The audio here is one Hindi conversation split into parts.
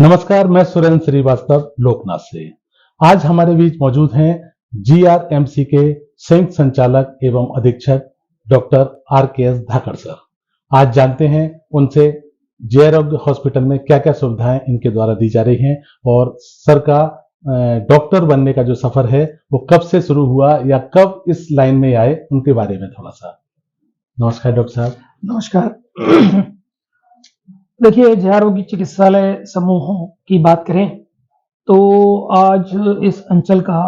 नमस्कार, मैं सुरेंद्र श्रीवास्तव लोकनाथ से। आज हमारे बीच मौजूद हैं जीआरएमसी के संयुक्त संचालक एवं अधीक्षक डॉक्टर आरकेएस धाकड़ सर। आज जानते हैं उनसे जेआरएम हॉस्पिटल में क्या क्या सुविधाएं इनके द्वारा दी जा रही हैं और सर का डॉक्टर बनने का जो सफर है वो कब से शुरू हुआ या कब इस लाइन में आए, उनके बारे में थोड़ा सा। नमस्कार डॉक्टर साहब। नमस्कार। देखिए, जय आरोग्य चिकित्सालय समूहों की बात करें तो आज इस अंचल का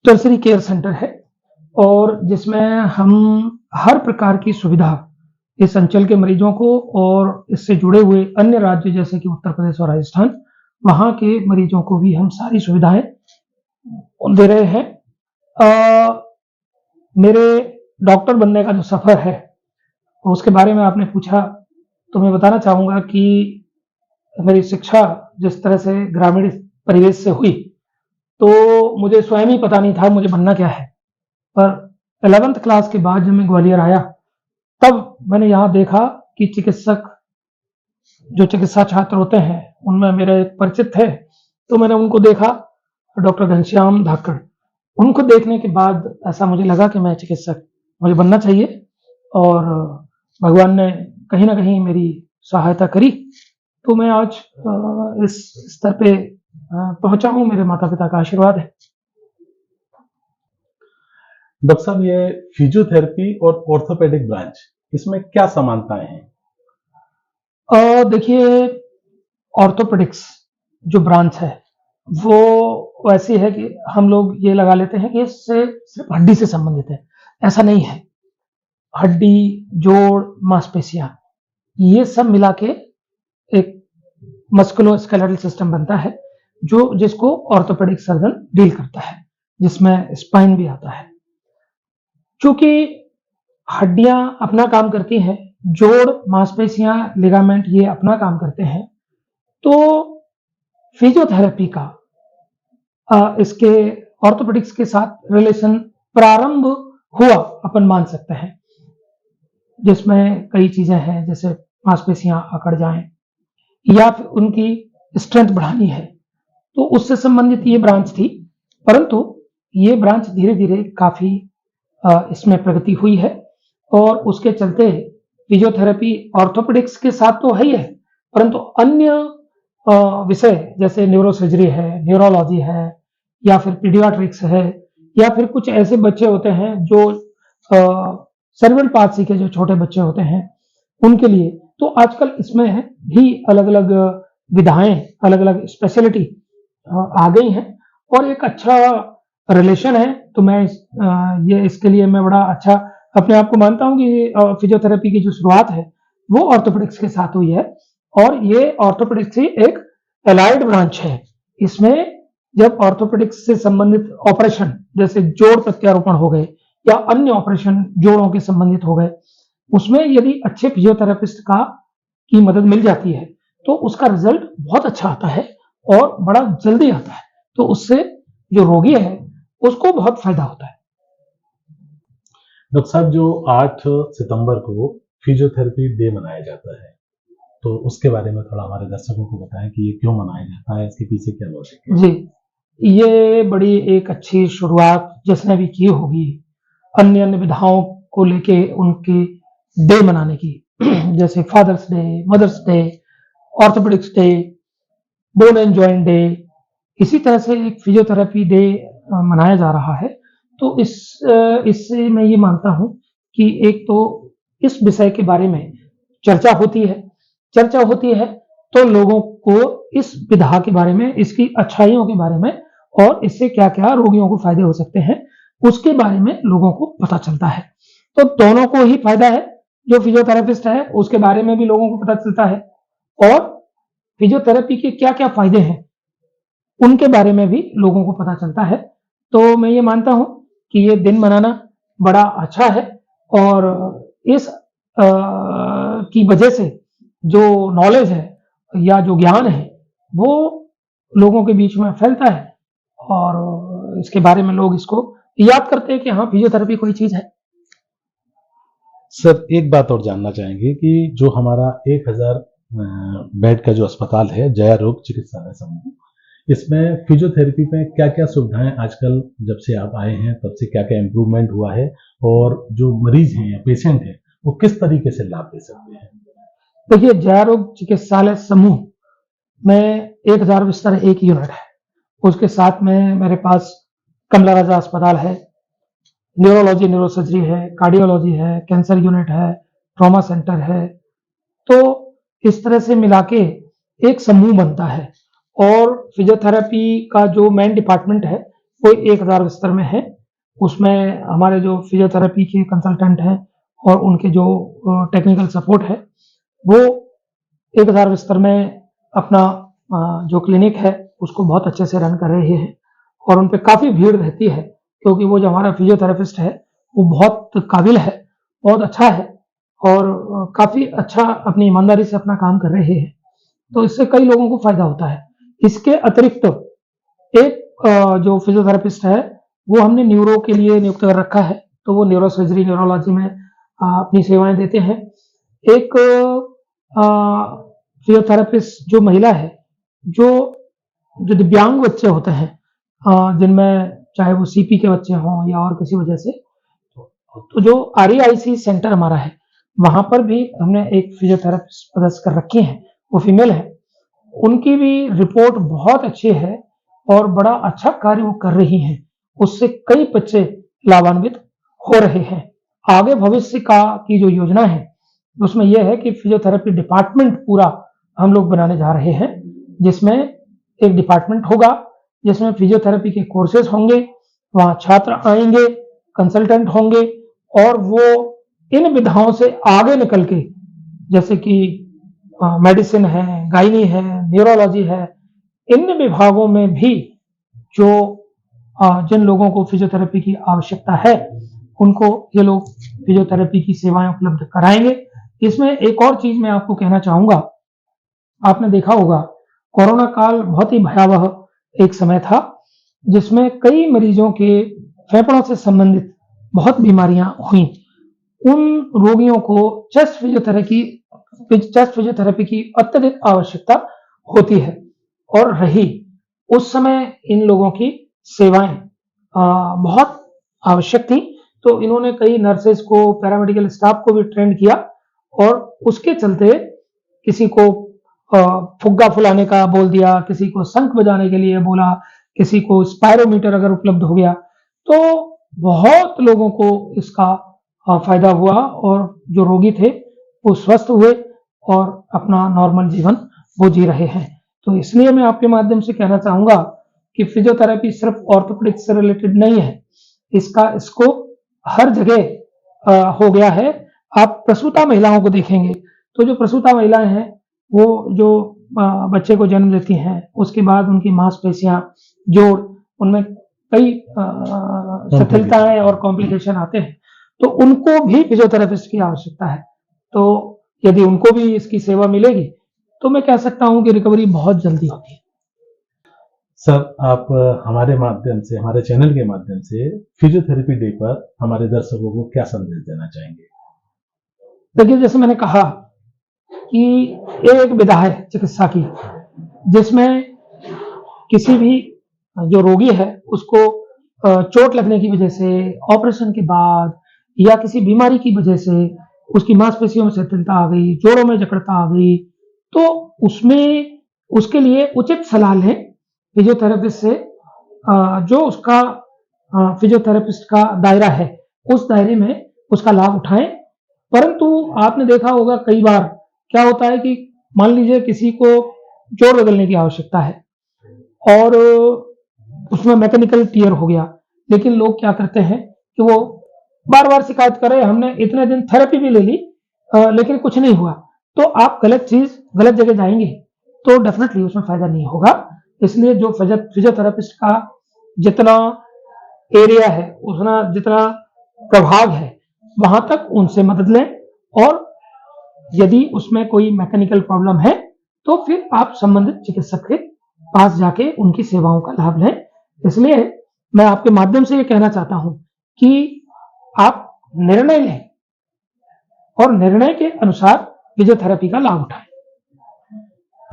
टर्सरी केयर सेंटर है और जिसमें हम हर प्रकार की सुविधा इस अंचल के मरीजों को और इससे जुड़े हुए अन्य राज्य जैसे कि उत्तर प्रदेश और राजस्थान, वहाँ के मरीजों को भी हम सारी सुविधाएं दे रहे हैं। मेरे डॉक्टर बनने का जो सफर है उसके बारे में आपने पूछा, तो मैं बताना चाहूँगा कि मेरी शिक्षा जिस तरह से ग्रामीण परिवेश से हुई तो मुझे स्वयं ही पता नहीं था मुझे बनना क्या है। पर 11th क्लास के बाद जब मैं ग्वालियर आया तब मैंने यहाँ देखा कि चिकित्सा छात्र होते हैं उनमें मेरे एक परिचित थे, तो मैंने उनको देखा, डॉक्टर घनश्याम धाकड़। उनको देखने के बाद ऐसा मुझे लगा कि मैं चिकित्सक मुझे बनना चाहिए और भगवान ने कहीं ना कहीं मेरी सहायता करी, तो मैं आज इस स्तर पे पहुंचा हूं। मेरे माता पिता का आशीर्वाद है। डॉक्टर साहब, ये फिजियोथेरेपी और ऑर्थोपेडिक ब्रांच, इसमें क्या समानताएं हैं? देखिए, ऑर्थोपेडिक्स जो ब्रांच है वो ऐसी है कि हम लोग ये लगा लेते हैं कि इससे सिर्फ हड्डी से संबंधित है। ऐसा नहीं है। हड्डी, जोड़, मांसपेशियां, ये सब मिला के एक मस्कुलोस्केलेटल सिस्टम बनता है जिसको ऑर्थोपेडिक सर्जन डील करता है, जिसमें स्पाइन भी आता है। क्योंकि हड्डियां अपना काम करती हैं, जोड़, मांसपेशियां, लिगामेंट ये अपना काम करते हैं, तो फिजियोथेरेपी का इसके ऑर्थोपेडिक्स के साथ रिलेशन प्रारंभ हुआ अपन मान सकते हैं, जिसमें कई चीजें हैं, जैसे मांसपेशियां अकड़ जाएं या फिर उनकी स्ट्रेंथ बढ़ानी है, तो उससे संबंधित ये ब्रांच थी। परंतु ये ब्रांच धीरे धीरे काफी इसमें प्रगति हुई है और उसके चलते फिजियोथेरेपी ऑर्थोपेडिक्स के साथ तो है ही है, परंतु अन्य विषय जैसे न्यूरोसर्जरी है, न्यूरोलॉजी है, या फिर पीडियाट्रिक्स है, या फिर कुछ ऐसे बच्चे होते हैं जो सेरेब्रल पाल्सी के जो छोटे बच्चे होते हैं उनके लिए, तो आजकल इसमें भी अलग अलग विधाएं, अलग अलग स्पेशलिटी आ गई हैं और एक अच्छा रिलेशन है। तो मैं इसके लिए मैं बड़ा अच्छा अपने आप को मानता हूं कि फिजियोथेरेपी की जो शुरुआत है वो ऑर्थोपेडिक्स के साथ हुई है और ये ऑर्थोपेडिक्स ही एक एलाइड ब्रांच है। इसमें जब ऑर्थोपेडिक्स से संबंधित ऑपरेशन जैसे जोड़ प्रत्यारोपण हो गए या अन्य ऑपरेशन जोड़ों के संबंधित हो गए, उसमें यदि अच्छे फिजियोथेरेपिस्ट की मदद मिल जाती है तो उसका रिजल्ट बहुत अच्छा आता है और बड़ा जल्दी आता है, तो उससे जो रोगी है उसको बहुत फायदा होता है। डॉक्टर साहब, जो 8 सितंबर को फिजियोथेरेपी डे मनाया जाता है, तो उसके बारे में थोड़ा हमारे दर्शकों को बताएं कि ये क्यों मनाया जाता है, इसके पीछे क्या लॉजिक है? जी, ये बड़ी एक अच्छी शुरुआत जिसने भी की होगी अन्य अन्य विधाओं को लेके उनके डे मनाने की, जैसे Father's Day, Mother's Day, orthopaedics day, bone and joint day, इसी तरह से एक फिजियोथेरेपी डे मनाया जा रहा है। तो इससे मैं ये मानता हूं कि एक तो इस विषय के बारे में चर्चा होती है तो लोगों को इस विधा के बारे में, इसकी अच्छाइयों के बारे में और इससे क्या क्या रोगियों को फायदे हो सकते हैं उसके बारे में लोगों को पता चलता है। तो दोनों को ही फायदा है, जो फिजियोथेरेपिस्ट है उसके बारे में भी लोगों को पता चलता है और फिजियोथेरेपी के क्या क्या फायदे हैं उनके बारे में भी लोगों को पता चलता है। तो मैं ये मानता हूं कि ये दिन मनाना बड़ा अच्छा है और इस की वजह से जो नॉलेज है या जो ज्ञान है वो लोगों के बीच में फैलता है और इसके बारे में लोग इसको याद करते हैं कि हाँ, फिजियोथेरेपी कोई चीज है। सर, एक बात और जानना चाहेंगे कि जो हमारा 1000 बेड का जो अस्पताल है जया रोग चिकित्सालय समूह, इसमें फिजियोथेरेपी में क्या क्या सुविधाएं आजकल जब से आप आए हैं तब से क्या क्या इम्प्रूवमेंट हुआ है, और जो मरीज हैं या पेशेंट हैं वो किस तरीके से लाभ ले सकते हैं? देखिए, जया रोग चिकित्सालय समूह में 1000 बिस्तर एक यूनिट है। उसके साथ में मेरे पास कमला राजा अस्पताल है, न्यूरोलॉजी न्यूरोसर्जरी है, कार्डियोलॉजी है, कैंसर यूनिट है, ट्रॉमा सेंटर है। तो इस तरह से मिला के एक समूह बनता है, और फिजियोथेरेपी का जो मेन डिपार्टमेंट है वो 1000 बिस्तर में है। उसमें हमारे जो फिजियोथेरेपी के कंसल्टेंट हैं और उनके जो टेक्निकल सपोर्ट है वो 1000 बिस्तर में अपना जो क्लिनिक है उसको बहुत अच्छे से रन कर रहे हैं, और उन पे काफ़ी भीड़ रहती है, क्योंकि वो जो हमारा फिजियोथेरेपिस्ट है वो बहुत काबिल है, बहुत अच्छा है, और काफ़ी अच्छा अपनी ईमानदारी से अपना काम कर रहे हैं। तो इससे कई लोगों को फ़ायदा होता है। इसके अतिरिक्त एक जो फिजियोथेरेपिस्ट है वो हमने न्यूरो के लिए नियुक्त कर रखा है, तो वो न्यूरो सर्जरी न्यूरोलॉजी में अपनी सेवाएं देते हैं। एक फिजियोथेरेपिस्ट जो महिला है, जो दिव्यांग बच्चे होते हैं, जिनमें चाहे वो सीपी के बच्चे हों या और किसी वजह से, तो जो आरईआईसी सेंटर हमारा है वहां पर भी हमने एक फिजियोथेरेपिस्ट पदस्थ कर रखी है, वो फीमेल है। उनकी भी रिपोर्ट बहुत अच्छी है और बड़ा अच्छा कार्य वो कर रही हैं। उससे कई बच्चे लाभान्वित हो रहे हैं। आगे भविष्य की जो योजना है उसमें यह है कि फिजियोथेरेपी डिपार्टमेंट पूरा हम लोग बनाने जा रहे हैं, जिसमें एक डिपार्टमेंट होगा जिसमें फिजियोथेरेपी के कोर्सेज होंगे, वहां छात्र आएंगे, कंसल्टेंट होंगे, और वो इन विधाओं से आगे निकल के, जैसे कि मेडिसिन है, गायनी है, न्यूरोलॉजी है, इन विभागों में भी जो जिन लोगों को फिजियोथेरेपी की आवश्यकता है उनको ये लोग फिजियोथेरेपी की सेवाएं उपलब्ध कराएंगे। इसमें एक और चीज मैं आपको कहना चाहूंगा, आपने देखा होगा कोरोना काल बहुत ही भयावह एक समय था, जिसमें कई मरीजों के फेफड़ों से संबंधित बहुत बीमारियां हुई। उन रोगियों को चेस्ट फिजियोथेरेपी की अत्यधिक आवश्यकता होती है, और रही उस समय इन लोगों की सेवाएं बहुत आवश्यक थी। तो इन्होंने कई नर्सेज को, पैरामेडिकल स्टाफ को भी ट्रेंड किया, और उसके चलते किसी को फुग्गा फुलाने का बोल दिया, किसी को शंख बजाने के लिए बोला, किसी को स्पायरोमीटर अगर उपलब्ध हो गया, तो बहुत लोगों को इसका फायदा हुआ, और जो रोगी थे वो स्वस्थ हुए और अपना नॉर्मल जीवन वो जी रहे हैं। तो इसलिए मैं आपके माध्यम से कहना चाहूंगा कि फिजियोथेरेपी सिर्फ ऑर्थोपेडिक्स से रिलेटेड नहीं है, इसका स्कोप हर जगह हो गया है। आप प्रसूता महिलाओं को देखेंगे तो जो प्रसूता महिलाएं हैं वो जो बच्चे को जन्म देती हैं, उसके बाद उनकी मांसपेशियां, जोड़, उनमें कई शिथिलताएं और कॉम्प्लिकेशन आते हैं, तो उनको भी फिजियोथेरेपिस्ट की आवश्यकता है। तो यदि उनको भी इसकी सेवा मिलेगी तो मैं कह सकता हूं कि रिकवरी बहुत जल्दी होती है। सर, आप हमारे माध्यम से, हमारे चैनल के माध्यम से फिजियोथेरेपी डे पर हमारे दर्शकों को क्या संदेश देना चाहेंगे? देखिए, जैसे मैंने कहा कि ये एक विधा है चिकित्सा की, जिसमें किसी भी जो रोगी है उसको चोट लगने की वजह से, ऑपरेशन के बाद, या किसी बीमारी की वजह से उसकी मांसपेशियों में शिथिलता आ गई, जोड़ों में जकड़ता आ गई, तो उसमें उसके लिए उचित सलाह लें फिजियोथेरेपिस्ट से। जो उसका फिजियोथेरेपिस्ट का दायरा है उस दायरे में उसका लाभ उठाएं। परंतु आपने देखा होगा कई बार क्या होता है कि मान लीजिए किसी को जोड़ बदलने की आवश्यकता है और उसमें मैकेनिकल टीयर हो गया, लेकिन लोग क्या करते हैं कि वो बार बार शिकायत कर रहे हैं, हमने इतने दिन थेरेपी भी ले ली लेकिन कुछ नहीं हुआ। तो आप गलत जगह जाएंगे तो डेफिनेटली उसमें फायदा नहीं होगा। इसलिए जो फिजियोथेरेपिस्ट का जितना एरिया है, उतना जितना प्रभाव है, वहां तक उनसे मदद लें, और यदि उसमें कोई मैकेनिकल प्रॉब्लम है तो फिर आप संबंधित चिकित्सक के पास जाके उनकी सेवाओं का लाभ लें। इसलिए मैं आपके माध्यम से ये कहना चाहता हूं कि आप निर्णय लें और निर्णय के अनुसार फिजियोथेरेपी का लाभ उठाएं।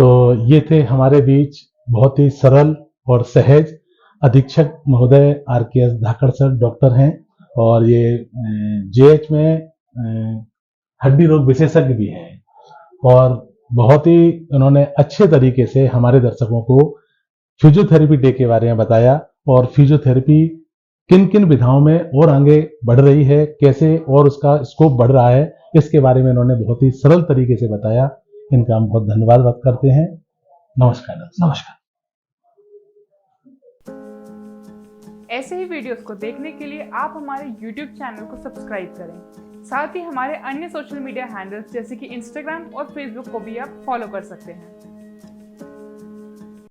तो ये थे हमारे बीच बहुत ही सरल और सहज अधीक्षक महोदय RKS धाकड़ सर, डॉक्टर हैं और ये JH में हड्डी रोग विशेषज्ञ भी हैं और बहुत ही उन्होंने अच्छे तरीके से हमारे दर्शकों को फिजियोथेरेपी डे के बारे में बताया और फिजियोथेरेपी किन किन विधाओं में और आगे बढ़ रही है, कैसे और उसका स्कोप बढ़ रहा है, इसके बारे में इन्होंने बहुत ही सरल तरीके से बताया। इनका हम बहुत धन्यवाद व्यक्त करते हैं। नमस्कार। नमस्कार। ऐसे ही वीडियोस को देखने के लिए आप हमारे YouTube चैनल को सब्सक्राइब करें। साथ ही हमारे अन्य सोशल मीडिया हैंडल्स जैसे कि Instagram और Facebook को भी आप फॉलो कर सकते हैं।